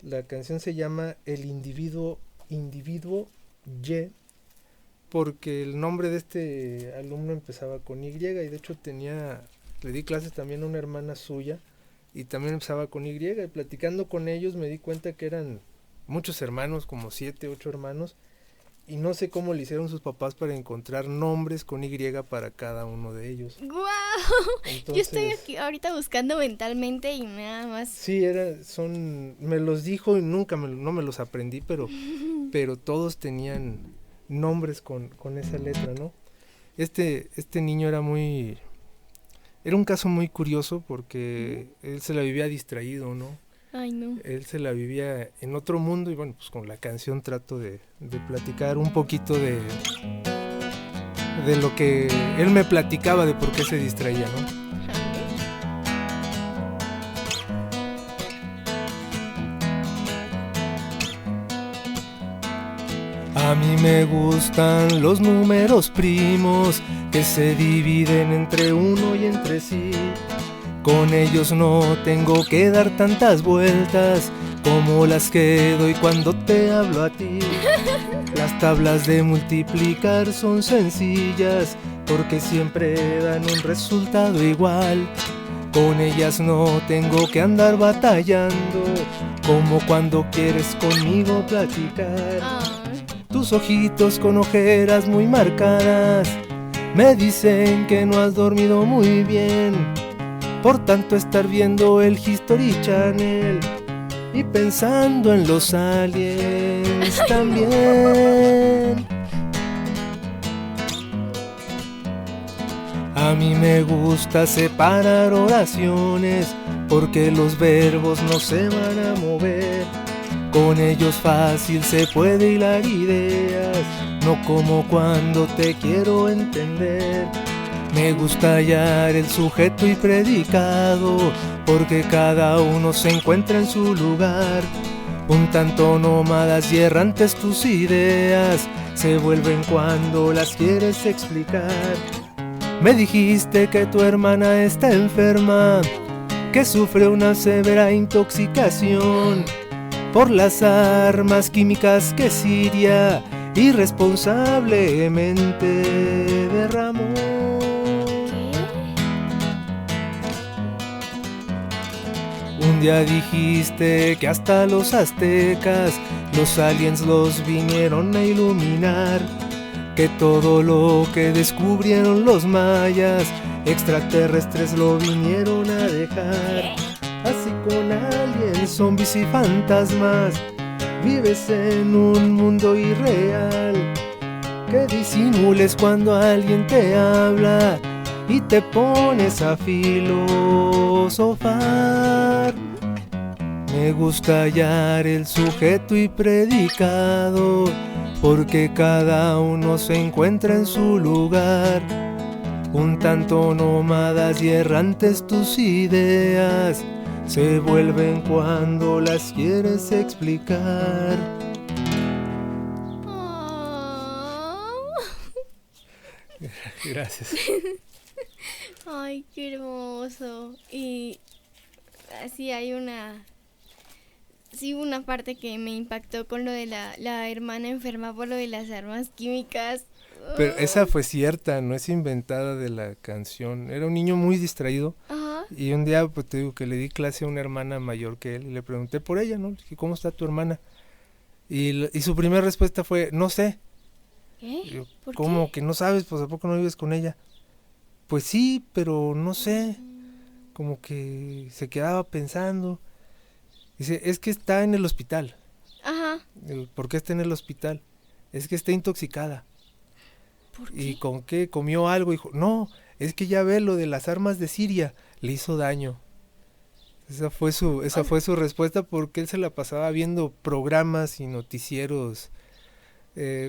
La canción se llama El individuo Y, porque el nombre de este alumno empezaba con Y, y de hecho le di clases también a una hermana suya, y también empezaba con Y, y platicando con ellos me di cuenta que eran muchos hermanos, como 7, 8 hermanos, y no sé cómo le hicieron sus papás para encontrar nombres con Y para cada uno de ellos. ¡Guau! Yo estoy Entonces, aquí ahorita buscando mentalmente y nada más. sí, me los dijo y nunca no me los aprendí, pero todos tenían nombres con esa letra, ¿no? Este niño era un caso muy curioso porque él se la vivía distraído, ¿no? Ay, no. Él se la vivía en otro mundo y bueno, pues con la canción trato de platicar un poquito de lo que él me platicaba de por qué se distraía, ¿no? A mí me gustan los números primos que se dividen entre uno y entre sí. Con ellos no tengo que dar tantas vueltas como las que doy cuando te hablo a ti. Las tablas de multiplicar son sencillas porque siempre dan un resultado igual. Con ellas no tengo que andar batallando como cuando quieres conmigo platicar. Tus ojitos con ojeras muy marcadas me dicen que no has dormido muy bien por tanto estar viendo el History Channel y pensando en los aliens también. A mí me gusta separar oraciones porque los verbos no se van a mover. Con ellos fácil se puede hilar ideas, no como cuando te quiero entender. Me gusta hallar el sujeto y predicado, porque cada uno se encuentra en su lugar. Un tanto nómadas y errantes tus ideas se vuelven cuando las quieres explicar. Me dijiste que tu hermana está enferma, que sufre una severa intoxicación por las armas químicas que Siria irresponsablemente derramó. Un día dijiste que hasta los aztecas los aliens los vinieron a iluminar, que todo lo que descubrieron los mayas extraterrestres lo vinieron a dejar. Así con aliens, zombies y fantasmas vives en un mundo irreal. Que disimules cuando alguien te habla y te pones a filosofar. Me gusta hallar el sujeto y predicado, porque cada uno se encuentra en su lugar. Un tanto nómadas y errantes tus ideas se vuelven cuando las quieres explicar. Gracias. Ay, qué hermoso. Y así hay una parte que me impactó con lo de la hermana enferma por lo de las armas químicas. Pero esa fue cierta, no es inventada de la canción. Era un niño muy distraído. Ajá. Y un día, pues te digo que le di clase a una hermana mayor que él y le pregunté por ella, ¿no? Le dije, ¿cómo está tu hermana? Y su primera respuesta fue, no sé. ¿Qué? Yo, ¿Por ¿cómo qué? que no sabes? Pues ¿a poco no vives con ella? Pues sí, pero no sé. Como que se quedaba pensando. Dice, es que está en el hospital. Ajá. Digo, ¿por qué está en el hospital? Es que está intoxicada. ¿Por ¿Y qué? con qué? ¿Comió algo? Dijo, no, es que ya ve lo de las armas de Siria. Le hizo daño. Esa O- fue su respuesta porque él se la pasaba viendo programas y noticieros,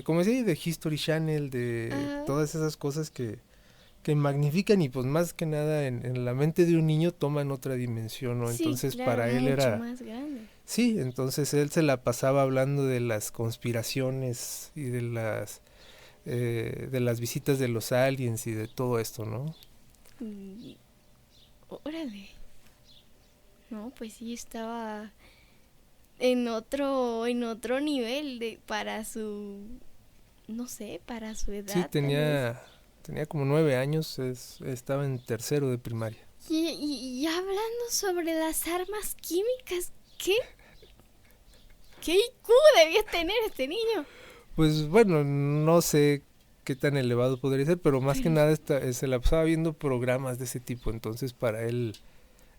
como decía, de History Channel, de Ajá. todas esas cosas que magnifican y pues más que nada en la mente de un niño toman otra dimensión, ¿no? Sí, Entonces claro, para él mucho era, más grande. sí, entonces él se la pasaba hablando de las conspiraciones y de las visitas de los aliens y de todo esto, ¿no? Y órale. No, pues sí estaba. en otro nivel para su, no sé, para su edad. Sí, Tal vez. tenía como 9 años, estaba en tercero de primaria. Y hablando sobre las armas químicas, ¿qué IQ debía tener este niño? Pues bueno, no sé qué tan elevado podría ser, pero más que Pero, nada se la pasaba viendo programas de ese tipo, entonces para él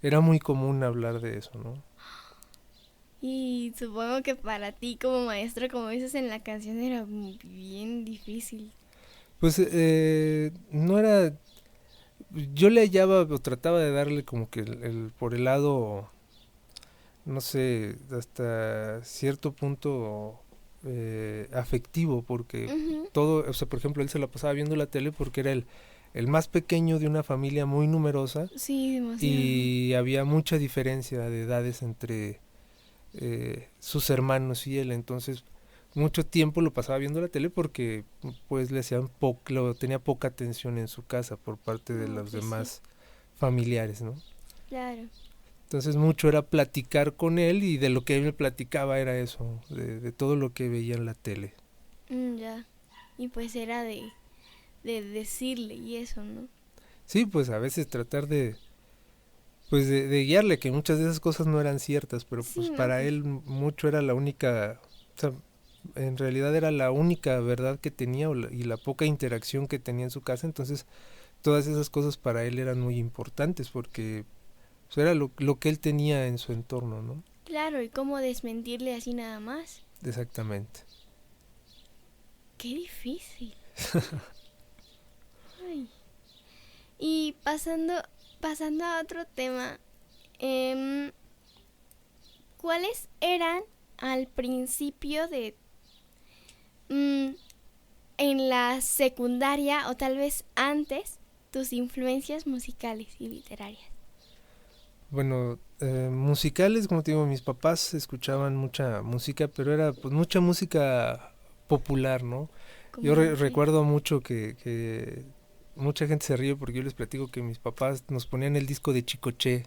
era muy común hablar de eso, ¿no? y supongo que para ti como maestro, como dices en la canción, era bien difícil. Pues no era, yo le hallaba o trataba de darle como que por el lado, no sé, hasta cierto punto afectivo, porque Ujú. todo, o sea, por ejemplo, él se la pasaba viendo la tele porque era el más pequeño de una familia muy numerosa Sí, demasiado. y había mucha diferencia de edades entre sus hermanos y él, entonces mucho tiempo lo pasaba viendo la tele porque pues le hacían tenía poca atención en su casa por parte de No, los pues sí, demás familiares, ¿no? claro. Entonces mucho era platicar con él y de lo que él me platicaba era eso, de todo lo que veía en la tele. Ya. Y pues era de decirle y eso, ¿no? Sí, pues a veces tratar pues de guiarle, que muchas de esas cosas no eran ciertas, pero Sí, pues no, para pues. él mucho era la única, o sea, en realidad era la única verdad que tenía y la poca interacción que tenía en su casa, entonces todas esas cosas para él eran muy importantes porque pues, era lo que él tenía en su entorno, ¿no? Claro, y cómo desmentirle así nada más. Exactamente. Qué difícil. Ay. Y pasando a otro tema, em, ¿cuáles eran al principio mm, en la secundaria o tal vez antes tus influencias musicales y literarias? Bueno, musicales, como te digo, mis papás escuchaban mucha música, pero era pues mucha música popular, ¿no? Yo Como que, recuerdo mucho que mucha gente se ríe porque yo les platico que mis papás nos ponían el disco de Chicoché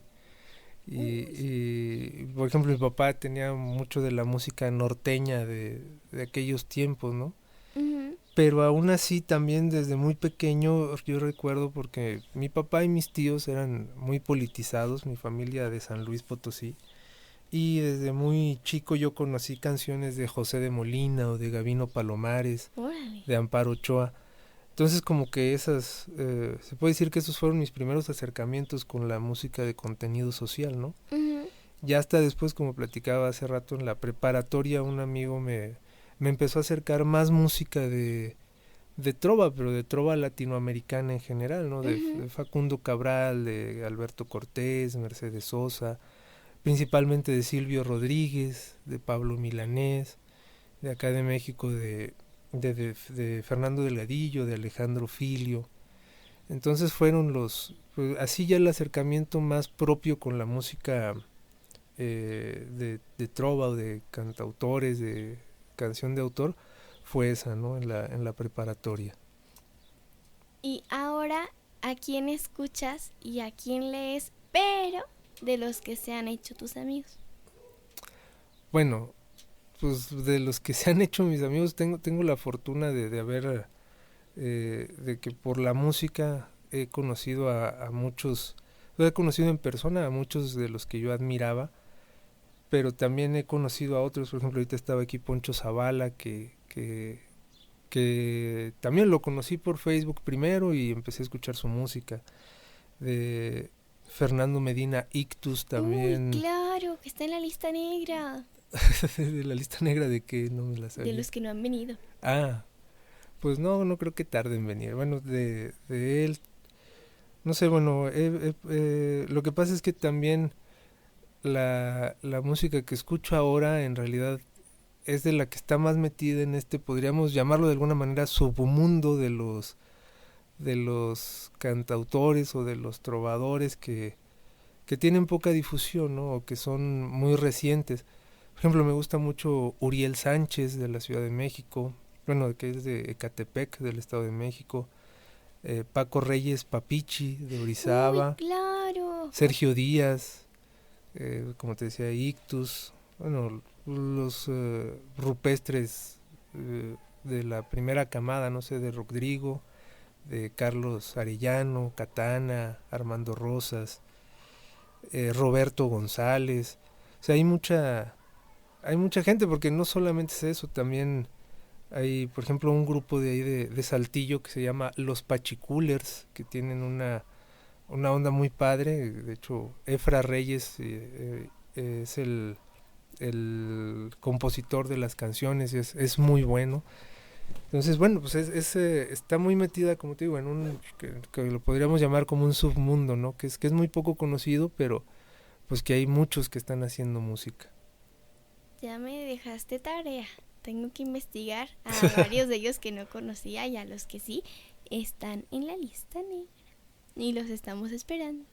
uy, por ejemplo, mi papá tenía mucho de la música norteña de aquellos tiempos, ¿no? ujú, Pero aún así también desde muy pequeño yo recuerdo porque mi papá y mis tíos eran muy politizados, mi familia de San Luis Potosí, y desde muy chico yo conocí canciones de José de Molina o de Gabino Palomares, órale. de Amparo Ochoa. Entonces como que se puede decir que esos fueron mis primeros acercamientos con la música de contenido social, ¿no? Ujú, Ya hasta después, como platicaba hace rato en la preparatoria, un amigo me empezó a acercar más música de trova, pero de trova latinoamericana en general, ¿no? ujú. De Facundo Cabral, de Alberto Cortés, Mercedes Sosa, principalmente de Silvio Rodríguez, de Pablo Milanés, de acá de México, de Fernando Delgadillo, de Alejandro Filio. Entonces fueron pues, así ya el acercamiento más propio con la música de trova o de cantautores, de canción de autor, fue esa, ¿no? En la preparatoria. Y ahora, ¿a quién escuchas y a quién lees, pero de los que se han hecho tus amigos? Bueno, pues de los que se han hecho mis amigos, tengo la fortuna de haber, de que por la música he conocido a muchos, he conocido en persona a muchos de los que yo admiraba, pero también he conocido a otros, por ejemplo, ahorita estaba aquí Poncho Zavala, que también lo conocí por Facebook primero y empecé a escuchar su música. De Fernando Medina Ictus Uy, también, claro, que está en la lista negra de la lista negra de que no me la de sabía. los que no han venido. Ah, pues no creo que tarde en venir. Bueno, de él, no sé, bueno, lo que pasa es que también la música que escucho ahora en realidad es de la que está más metida en este, podríamos llamarlo de alguna manera, submundo de los cantautores o de los trovadores que tienen poca difusión, ¿no? O que son muy recientes. Por ejemplo, me gusta mucho Uriel Sánchez de la Ciudad de México, bueno, que es de Ecatepec, del Estado de México, Paco Reyes Papichi de Uy, Orizaba, claro. Sergio Díaz, como te decía, Ictus, bueno, los rupestres de la primera camada, no sé, de Rodrigo, de Carlos Arellano, Catana, Armando Rosas, Roberto González. O sea, hay mucha gente, porque no solamente es eso, también hay, por ejemplo, un grupo de ahí de Saltillo que se llama Los Pachiculers, que tienen una onda muy padre. De hecho, Efra Reyes es el compositor de las canciones, es muy bueno. Entonces, bueno, pues está muy metida, como te digo, en que lo podríamos llamar como un submundo, ¿no? Que es muy poco conocido, pero pues que hay muchos que están haciendo música. Ya me dejaste tarea. Tengo que investigar a varios de ellos que no conocía, y a los que sí están en la lista negra. Y los estamos esperando.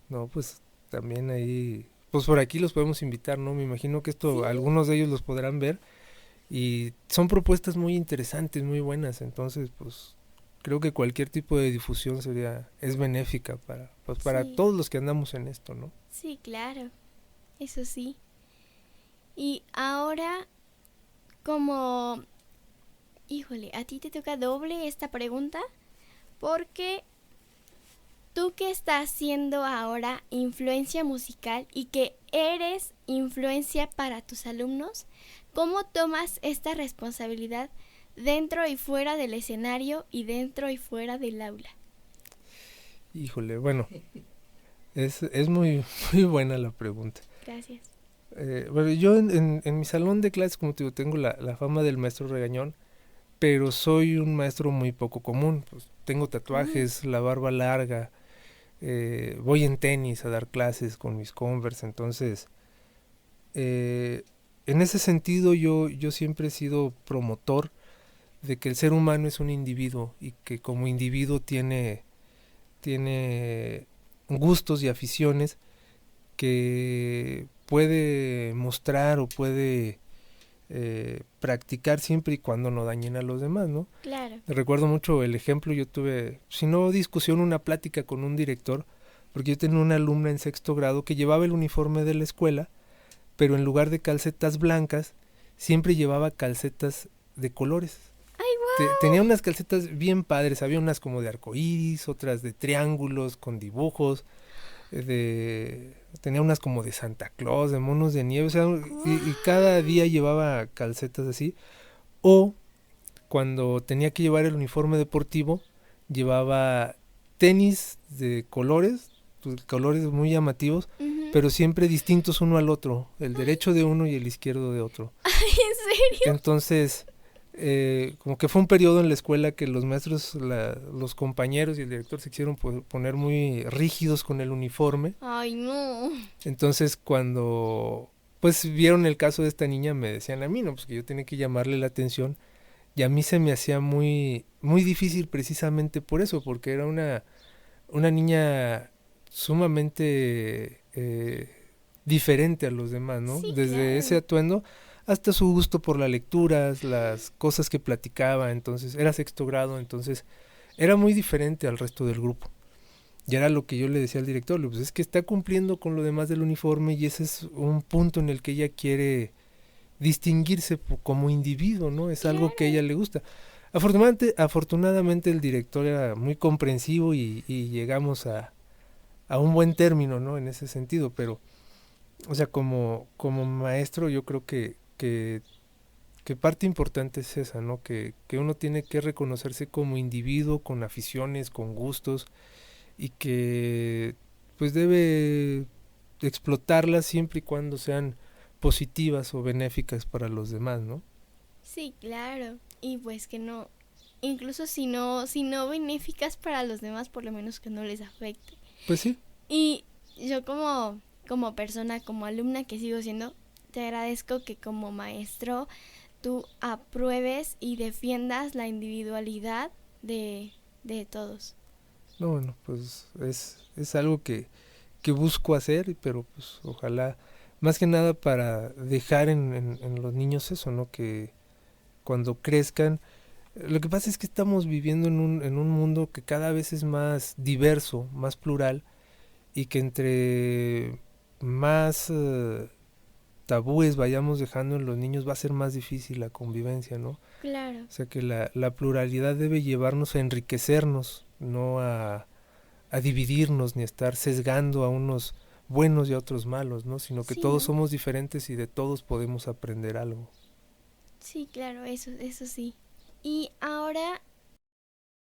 No, pues también ahí, pues por aquí los podemos invitar, ¿no? Me imagino que esto, Sí. algunos de ellos los podrán ver, y son propuestas muy interesantes, muy buenas. Entonces, pues creo que cualquier tipo de difusión es benéfica para Sí. todos los que andamos en esto, ¿no? Sí, claro. Eso sí. Y ahora, como... Híjole, a ti te toca doble esta pregunta, porque tú que estás siendo ahora influencia musical y que eres influencia para tus alumnos, ¿cómo tomas esta responsabilidad dentro y fuera del escenario y dentro y fuera del aula? Híjole, bueno, es muy, muy buena la pregunta. Gracias. Bueno, yo en mi salón de clases, como te digo, tengo la fama del maestro regañón, pero soy un maestro muy poco común. Pues tengo tatuajes, la barba larga, voy en tenis a dar clases con mis Converse. Entonces, en ese sentido yo siempre he sido promotor de que el ser humano es un individuo, y que como individuo tiene gustos y aficiones que puede mostrar o puede practicar siempre y cuando no dañen a los demás, ¿no? Claro. Recuerdo mucho el ejemplo. Yo tuve, si no discusión, una plática con un director, porque yo tenía una alumna en sexto grado que llevaba el uniforme de la escuela, pero en lugar de calcetas blancas siempre llevaba calcetas de colores. ¡Ay, wow! Tenía unas calcetas bien padres, había unas como de arcoíris, otras de triángulos con dibujos, tenía unas como de Santa Claus, de monos de nieve, o sea, y cada día llevaba calcetas así. O cuando tenía que llevar el uniforme deportivo, llevaba tenis de colores, pues, colores muy llamativos, pero siempre distintos uno al otro, el derecho de uno y el izquierdo de otro. ¿En serio? Entonces, como que fue un periodo en la escuela que los maestros, los compañeros y el director se quisieron poner muy rígidos con el uniforme. Ay, no. Entonces, cuando pues vieron el caso de esta niña, me decían a mí, no, pues que yo tenía que llamarle la atención, y a mí se me hacía muy muy difícil, precisamente por eso, porque era una niña sumamente diferente a los demás, ¿no? Sí, Desde claro. ese atuendo hasta su gusto por la lectura, las cosas que platicaba. Entonces era sexto grado, entonces era muy diferente al resto del grupo. Y era lo que yo le decía al director, pues es que está cumpliendo con lo demás del uniforme, y ese es un punto en el que ella quiere distinguirse como individuo, ¿no? Es algo que a ella le gusta. Afortunadamente el director era muy comprensivo, y llegamos a un buen término, ¿no? En ese sentido, pero, o sea, como maestro, yo creo que parte importante es esa, ¿no? Que uno tiene que reconocerse como individuo, con aficiones, con gustos, y que pues debe explotarlas siempre y cuando sean positivas o benéficas para los demás, ¿no? Sí, claro. Y pues que no, incluso si no benéficas para los demás, por lo menos que no les afecte. Pues sí. Y yo como persona, como alumna que sigo siendo, te agradezco que como maestro tú apruebes y defiendas la individualidad de todos. No, bueno, pues es algo que busco hacer, pero pues ojalá, más que nada para dejar en los niños eso, ¿no? Que cuando crezcan, lo que pasa es que estamos viviendo en un mundo que cada vez es más diverso, más plural, y que entre más tabúes vayamos dejando en los niños, va a ser más difícil la convivencia, ¿no? Claro. O sea que la pluralidad debe llevarnos a enriquecernos, no a dividirnos ni a estar sesgando a unos buenos y a otros malos, ¿no? Sino que Sí, todos ¿no? somos diferentes y de todos podemos aprender algo. Sí, claro, eso sí. Y ahora